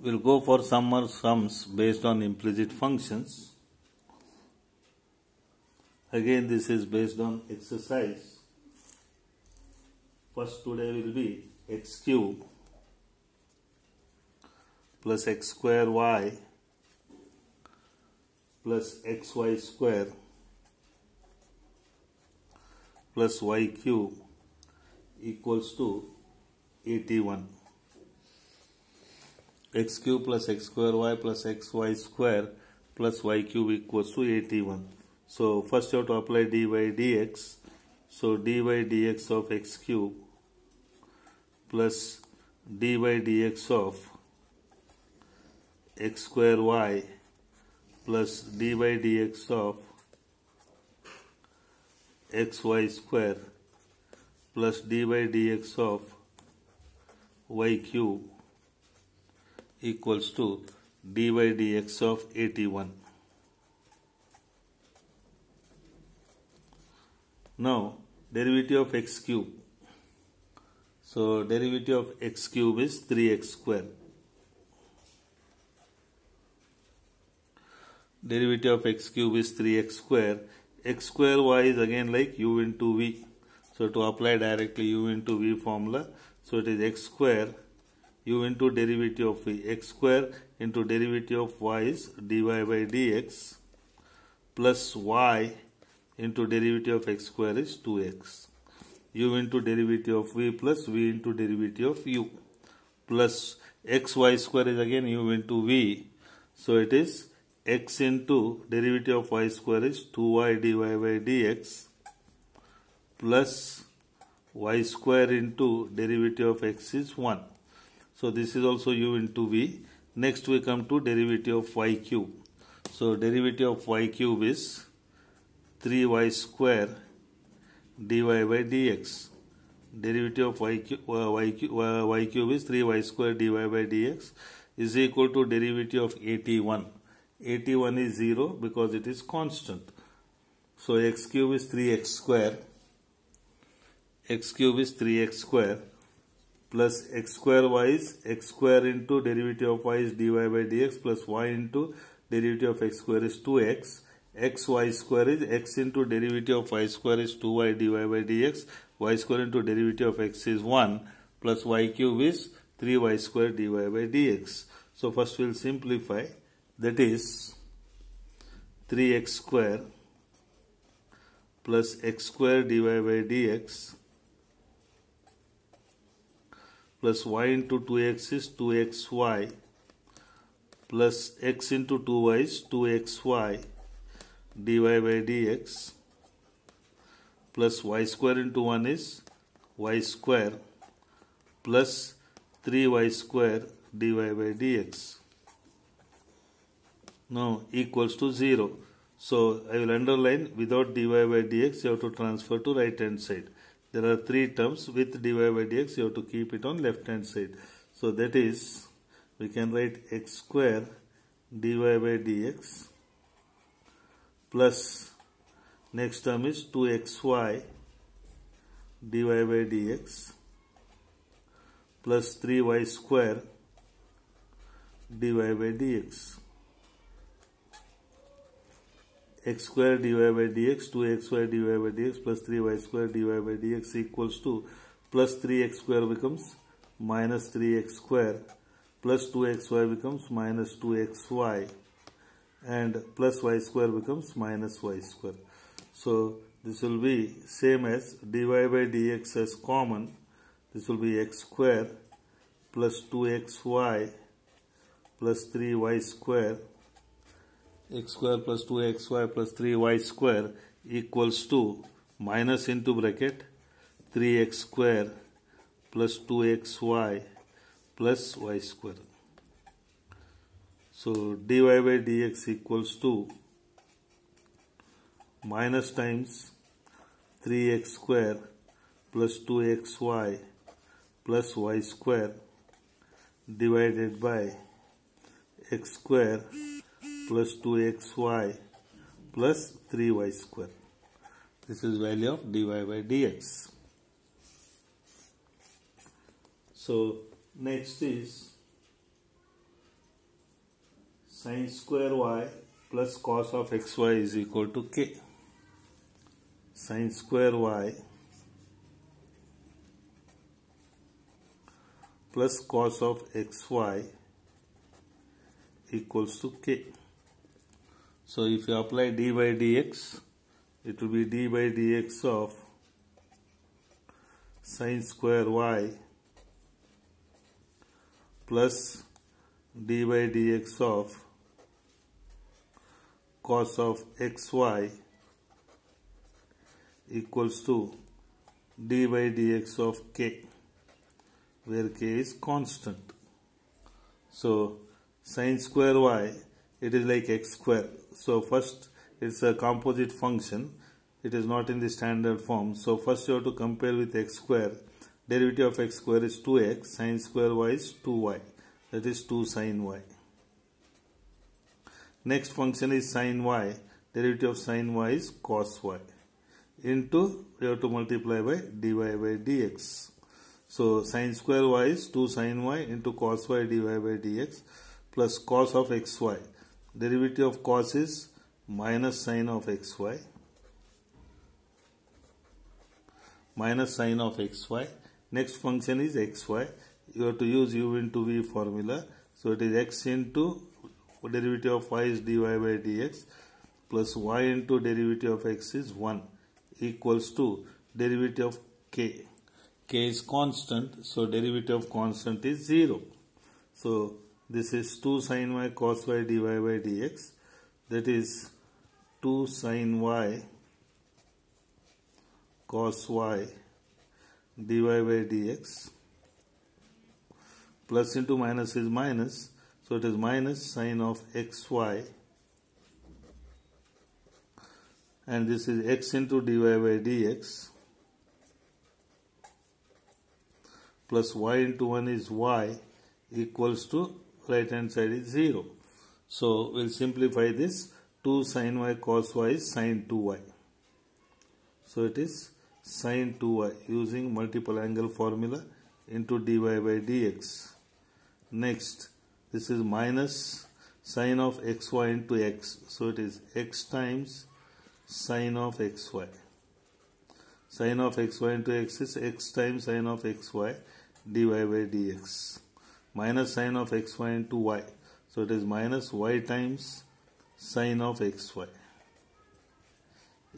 We'll go for some more sums based on implicit functions. Again, this is based on exercise. First today will be x cube plus x square y plus xy square plus y cube equals to 81. X cube plus x square y plus xy square plus y cube equals to 81. So first you have to apply dy dx. So dy dx of x cube plus dy dx of x square y plus dy dx of xy square plus dy dx of y cube equals to dy dx of 81. Now derivative of x cube. So derivative of x cube is 3x square. Derivative of x cube is 3x square. X square y is again like u into v. So to apply directly u into v formula, so it is x square u into derivative of v. X square into derivative of y is dy by dx plus y into derivative of x square is 2x. U into derivative of v plus v into derivative of u plus xy square is again u into v. So it is x into derivative of y square is 2y dy by dx plus y square into derivative of x is 1. So this is also u into v. Next we come to derivative of y cube. So derivative of y cube is 3y square dy by dx. Derivative of y cube is 3y square dy by dx is equal to derivative of 81. 81 is 0 because it is constant. So x cube is 3x square. X cube is 3x square plus x square y is x square into derivative of y is dy by dx plus y into derivative of x square is 2x. Xy square is x into derivative of y square is 2y dy by dx. Y square into derivative of x is 1 plus y cube is 3y square dy by dx. So first we will simplify. That is 3x square plus x square dy by dx plus y into 2x is 2xy plus x into 2y is 2xy dy by dx plus y square into 1 is y square plus 3y square dy by dx. Now equals to 0. So I will underline without dy by dx you have to transfer to right hand side. There are three terms with dy by dx, you have to keep it on left hand side. So that is, we can write x square dy by dx plus next term is 2xy dy by dx plus 3y square dy by dx. X square dy by dx, 2xy dy by dx plus 3y square dy by dx equals to plus 3x square becomes minus 3x square plus 2xy becomes minus 2xy and plus y square becomes minus y square. So this will be same as dy by dx as common. This will be x square plus 2xy plus 3y square. X square plus 2xy plus 3y square equals to minus into bracket 3x square plus 2xy plus y square. So dy by dx equals to minus times 3x square plus 2xy plus y square divided by x square plus 2xy plus 3y square. This is value of dy by dx. So next is sin square y plus cos of xy is equal to k. Sin square y plus cos of xy equals to k. So if you apply d by dx, it will be d by dx of sin square y plus d by dx of cos of xy equals to d by dx of k, where k is constant. So sin square y, it is like x square. So first it's a composite function. It is not in the standard form. So first you have to compare with x square. Derivative of x square is 2x. Sin square y is 2y. That is 2 sin y. Next function is sin y. Derivative of sin y is cos y. Into, we have to multiply by dy by dx. So sin square y is 2 sin y into cos y dy by dx plus cos of xy. Derivative of cos is minus sin of xy. Minus sin of xy. Next function is xy. You have to use u into v formula. So it is x into derivative of y is dy by dx plus y into derivative of x is 1 equals to derivative of k. K is constant, so derivative of constant is 0. So this is 2 sin y cos y dy by dx. That is 2 sin y cos y dy by dx. Plus into minus is minus. So it is minus sin of xy. And this is x into dy by dx. Plus y into 1 is y equals to right hand side is 0. So we'll simplify this. 2 sin y cos y is sin 2y. So it is sin 2y using multiple angle formula into dy by dx. Next, this is minus sin of xy into x. So it is x times sin of xy. Sin of xy into x is x times sin of xy dy by dx. Minus sin of xy into y. So it is minus y times sin of xy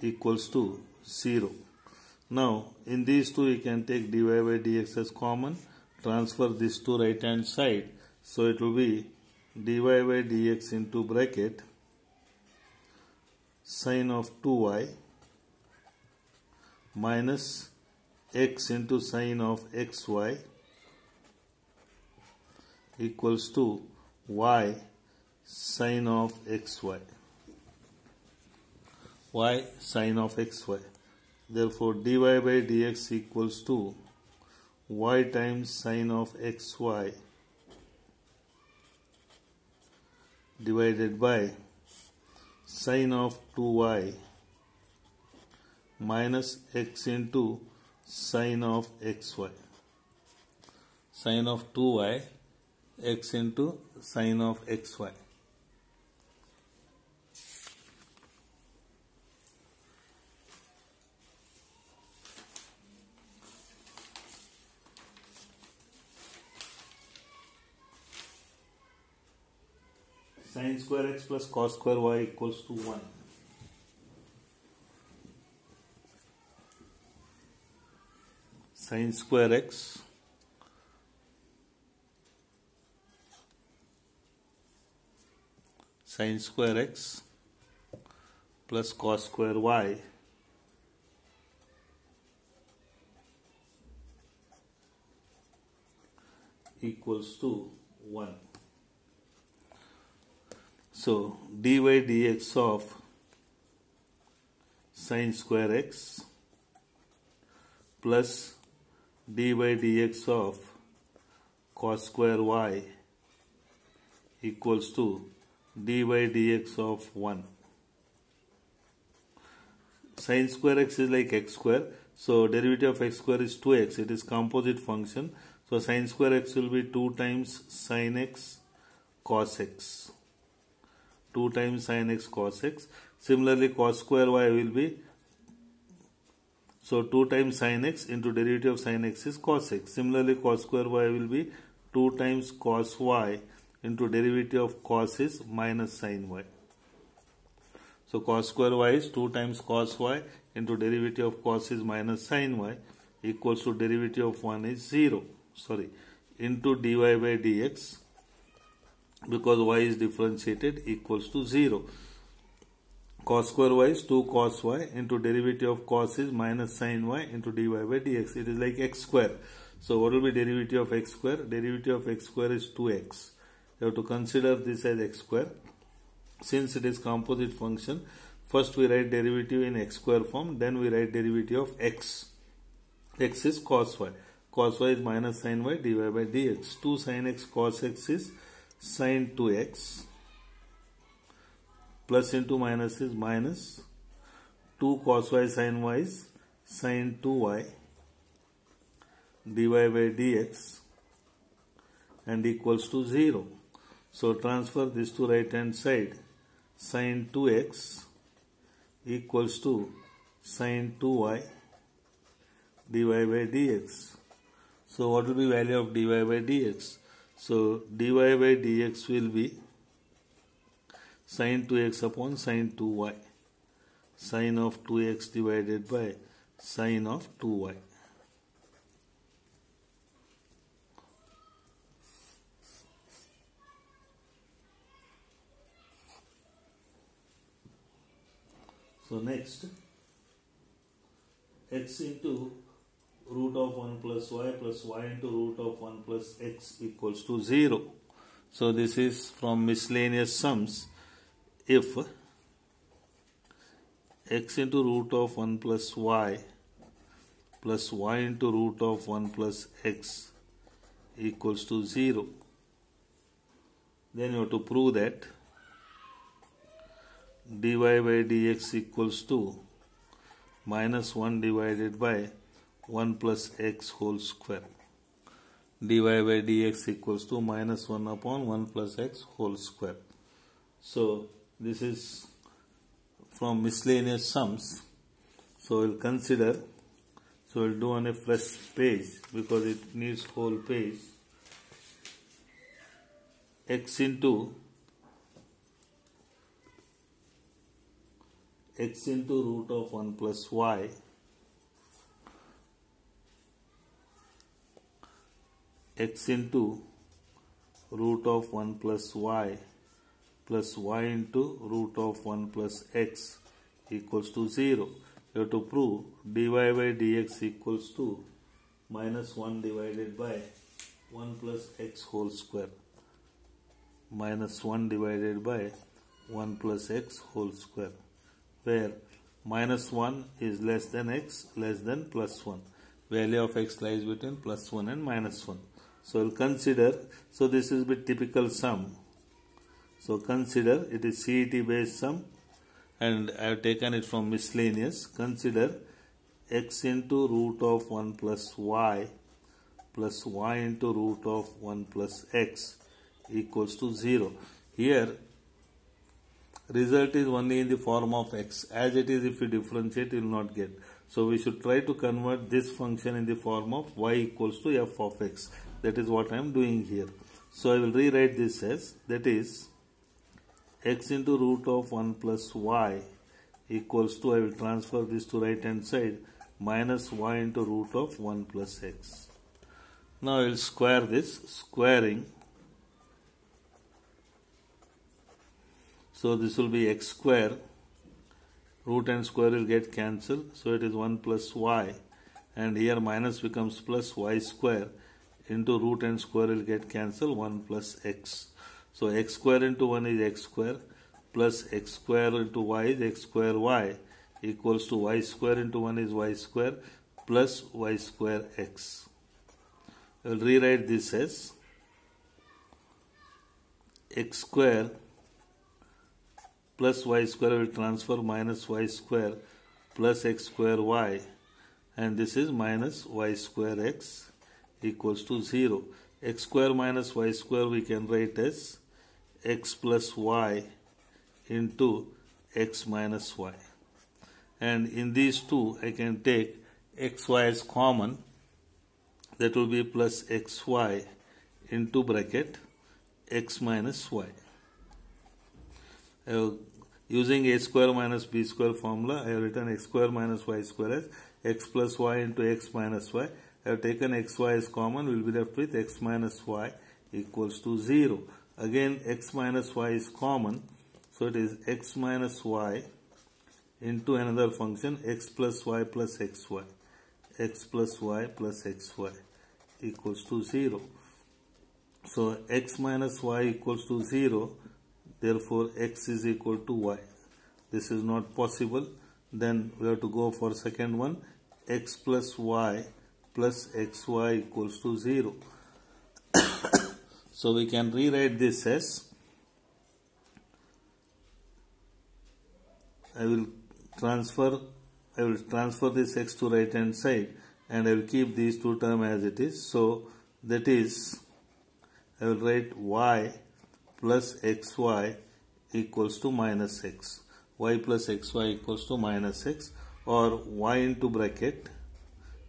equals to 0. Now, in these two, you can take dy by dx as common. Transfer this to right hand side. So it will be dy by dx into bracket sin of 2y minus x into sin of xy equals to y sin of xy. Y sin of xy. Therefore, dy by dx equals to y times sin of xy divided by sin of 2y minus x into sin of xy. Sin of 2y, x into sin of xy. Sin square x plus cos square y equals to 1. Sin square x sin square x plus cos square y equals to 1. So dy dx of sin square x plus dy dx of cos square y equals to dy dx of 1. Sin square x is like x square. So derivative of x square is 2x. It is composite function. So sin square x will be 2 times sin x cos x. 2 times sin x cos x. Similarly, cos square y will be, so 2 times sin x into derivative of sin x is cos x. Similarly, cos square y will be 2 times cos y into derivative of cos is minus sin y. So cos square y is 2 times cos y into derivative of cos is minus sin y equals to derivative of 1 is 0. Into dy by dx, because y is differentiated, equals to 0. Cos square y is 2 cos y into derivative of cos is minus sin y into dy by dx. It is like x square. So what will be derivative of x square? Derivative of x square is 2x. You have to consider this as x square. Since it is composite function, first we write derivative in x square form, then we write derivative of x. X is cos y. Cos y is minus sin y dy by dx. 2 sin x cos x is sin 2x. Plus into minus is minus. 2 cos y sin y is sin 2y dy by dx and equals to 0. So transfer this to right hand side. Sin 2x equals to sin 2y dy by dx. So what will be value of dy by dx? So dy by dx will be sin 2x upon sin 2y. Sin of 2x divided by sin of 2y. So next, x into root of 1 plus y into root of 1 plus x equals to 0. So this is from miscellaneous sums. If x into root of 1 plus y into root of 1 plus x equals to 0, then you have to prove that dy by dx equals to minus 1 divided by 1 plus x whole square. Dy by dx equals to minus 1 upon 1 plus x whole square. So this is from miscellaneous sums. So we'll consider, so we'll do on a fresh page because it needs whole page. X into root of 1 plus y x into root of 1 plus y into root of 1 plus x equals to 0. You have to prove dy by dx equals to minus 1 divided by 1 plus x whole square. Minus 1 divided by 1 plus x whole square, where minus 1 is less than x less than plus 1. Value of x lies between plus 1 and minus 1. So we'll consider, so this is the typical sum. So consider it is CET based sum and I have taken it from miscellaneous. Consider x into root of 1 plus y into root of 1 plus x equals to 0. Here result is only in the form of x. As it is, if you differentiate, you will not get. So we should try to convert this function in the form of y equals to f of x. That is what I am doing here. So I will rewrite this as, that is x into root of 1 plus y equals to, I will transfer this to right hand side, minus y into root of 1 plus x. Now I will square this, squaring. So this will be x square, root and square will get cancelled, so it is 1 plus y, and here minus becomes plus y square into root and square will get cancelled, 1 plus x. So x square into 1 is x square, plus x square into y is x square y, equals to y square into 1 is y square, plus y square x. I will rewrite this as x square plus y square will transfer minus y square plus x square y, and this is minus y square x equals to 0. X square minus y square we can write as x plus y into x minus y. And in these two, I can take xy as common. That will be plus xy into bracket x minus y. Using a square minus b square formula, I have written x square minus y square as x plus y into x minus y. I have taken xy as common, we will be left with x minus y equals to 0. Again, x minus y is common, so it is x minus y into another function x plus y plus xy. X plus y plus xy equals to 0. So x minus y equals to 0, therefore x is equal to y. This is not possible. Then we have to go for second one, x plus y plus xy equals to 0. So we can rewrite this as, I will transfer this x to right hand side and I will keep these two terms as it is. So that is, I will write y plus xy equals to minus x. Y plus xy equals to minus x, or y into bracket.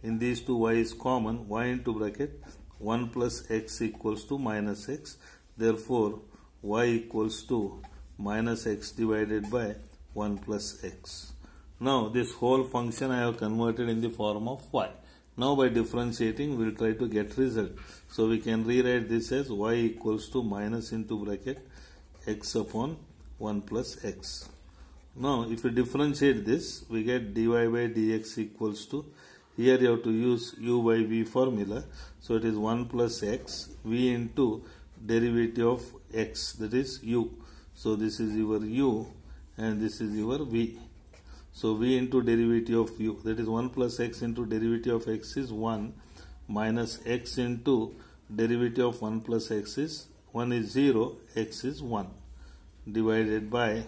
In these two, y is common. Y into bracket 1 plus x equals to minus x. Therefore, y equals to minus x divided by 1 plus x. Now, this whole function I have converted in the form of y. Now, by differentiating, we will try to get result. So, we can rewrite this as y equals to minus into bracket x upon 1 plus x. Now, if we differentiate this, we get dy by dx equals to, here you have to use u by v formula. So, it is 1 plus x, v into derivative of x, that is u. So, this is your u and this is your v. So, v into derivative of u, that is 1 plus x into derivative of x is 1, minus x into derivative of 1 plus x is, 1 is 0, x is 1, divided by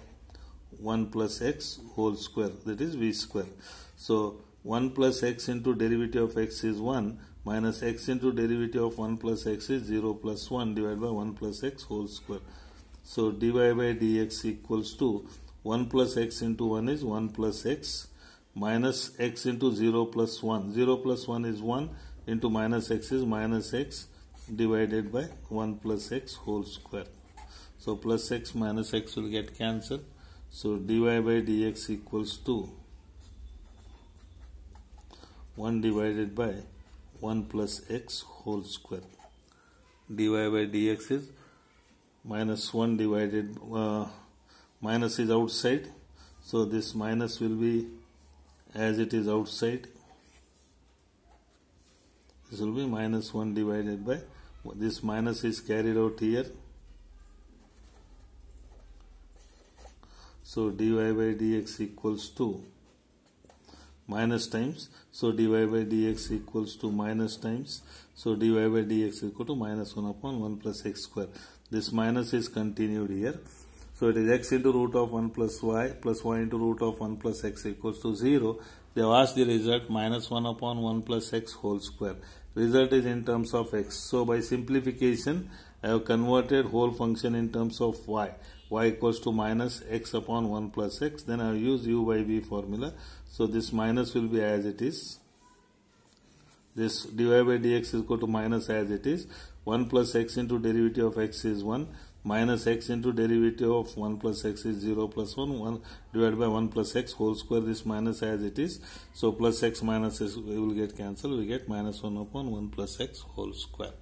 1 plus x whole square, that is v square. So, 1 plus x into derivative of x is 1, minus x into derivative of 1 plus x is 0 plus 1 divided by 1 plus x whole square. So, dy by dx equals to 1 plus x into 1 is 1 plus x, minus x into 0 plus 1. 0 plus 1 is 1, into minus x is minus x, divided by 1 plus x whole square. So, plus x minus x will get cancelled. So, dy by dx equals to 1 divided by 1 plus x whole square. Dy by dx is minus 1 divided, minus is outside. So, this minus will be as it is outside. This will be minus 1 divided by, this minus is carried out here. So, dy by dx equals to minus times. So, dy by dx equals to minus times. So, dy by dx equal to minus 1 upon 1 plus x square. This minus is continued here. So, it is x into root of 1 plus y into root of 1 plus x equals to 0. They have asked the result minus 1 upon 1 plus x whole square. Result is in terms of x. So, by simplification, I have converted whole function in terms of y. Y equals to minus x upon 1 plus x. Then I have used u by v formula. So, this minus will be as it is. This dy by dx is equal to minus as it is. 1 plus x into derivative of x is 1. Minus x into derivative of 1 plus x is 0 plus 1. 1 divided by 1 plus x whole square. This minus as it is. So, plus x minus x will get cancelled. We get minus 1 upon 1 plus x whole square.